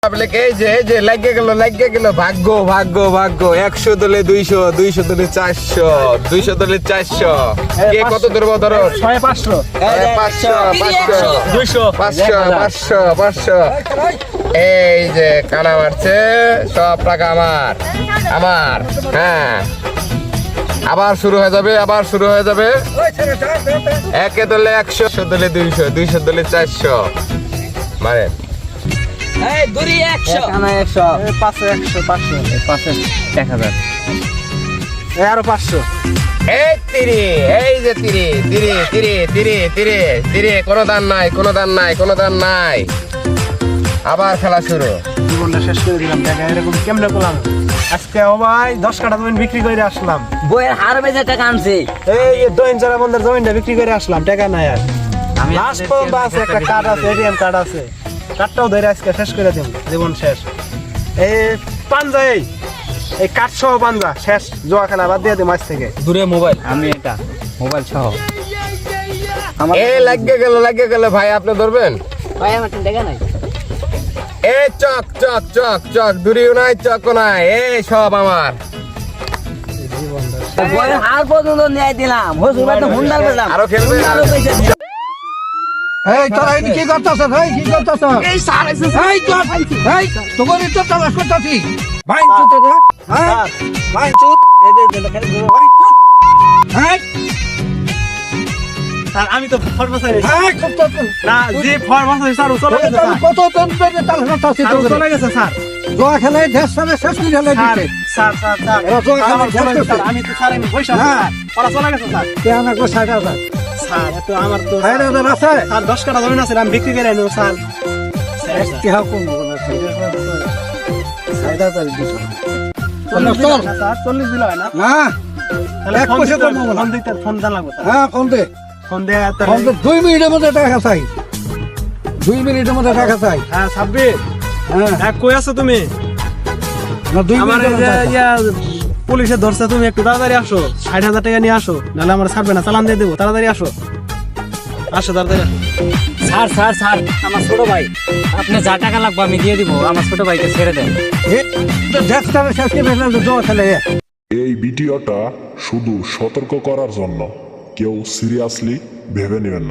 Public এই যে লাগিয়ে গেল ভাগ্য 100 দলে 200 200 দলে 400 200 দলে 400 কে কত ধরবো ধরো 500 500 এই যে কানা মারছে সব টাকা আমার হ্যাঁ আবার শুরু হয়ে যাবে একে দলে 100 দলে 200 200 দলে 400 মানে এই দুরি 100 কানা 100 500 1000 আরো 500 এই যে তিরি কোনো দান নাই আবার খেলা শুরু জীবনটা শেষ করে দিলাম টাকা এরকম কেমনে করলাম আজকে ও ভাই 10 কাঠা জমি বিক্রি করে আসলাম বইয়ের হার বেচে টাকা আনছি এই দইন যারা বন্ধের জমিটা বিক্রি করে আসলাম টাকা নাই আর আমি লাস্ট পর্যন্ত আছে একটা কার্ড আছে এটিএম কার্ড আছে কার্ডটাও ধরে আজকে শেষ করে দিন জীবন শেষ এই পাঞ্জা এই কার্ড সহ পাঞ্জা শেষ জোয়া খেলা বাদ দিয়ে দিই মাছ থেকে দূরে মোবাইল আমি এটা মোবাইল সহ এই লাগিয়ে গেল ভাই আপনি ধরবেন ভাই আমার টাকা নাই এই চক দূরেও নাই চকও নাই এই সব আমার বইয়ের হার পর্যন্ত নিয়ে দিলাম হুজুর ভাই তো হুন্ডা পেলাম আরো খেলবে আরো পয়সা দিলাম। এই তোরা এদিকে কি করতেছ ভাই কি করতেছ এই স্যার এই তো এই তোর তো তালাশ করতেছি ভাই চুত রে হ্যাঁ ভাই চুত এই যে দেখেন ভাই চুত এই স্যার আমি তো ফরমাসাই হ্যাঁ খুব তো না জি ফরমাসাই স্যার চলে গেছে স্যার কত দিন ধরে তালাশ করতেছি স্যার, চলে গেছে স্যার জোয়া খেলায় দেশ সামনে শেষ করে খেলে দিতে স্যার এরা জোয়া খেলা আমার চলে গেছে, খেলতেছে। স্যার আমি তো স্যার আমি পয়সা হ্যাঁ। ওরা চলে গেছে স্যার তে আমাকে 60,000 স্যার এত আমার তো 60,000 আছে স্যার 10 কাঠা জমি আছে আমি বিক্রি করে আনো স্যার কি হাও কোন না 60,000 দিছ চল স্যার 40 দিল হয় না না তাহলে এক ফোন পয়সা দিতে- কম হবে না। ফোন দিতে ফোন দেন লাগবে স্যার। হ্যাঁ ফোন দে ফোন দেয়া ফোন দে 2 মিনিটের মধ্যে টাকা চাই 2 মিনিটের মধ্যে টাকা চাই হ্যাঁ সাব্বির হ্যাঁ কই আছো তুমি না 2 আমার এই মিনিটের যে মধ্যে ইয়া পুলিশে ধরছে তুমি একটু তাড়াতাড়ি আসো 60,000 টাকা নিয়ে আসো নাহলে আমার ছাড়বে না চালান দিয়ে দেবো তাড়াতাড়ি আসো তাড়াতাড়ি স্যার আমার ছোট ভাই আপনি যা টাকা লাগবে আমি দিয়ে দিব আমার ছোট ভাইকে ছেড়ে দেন দেখতে শেষ করে ফেলতে জোয়া খেলে এই ভিডিওটা শুধু সতর্ক করার জন্য কেউ সিরিয়াসলি ভেবে নেবেন না।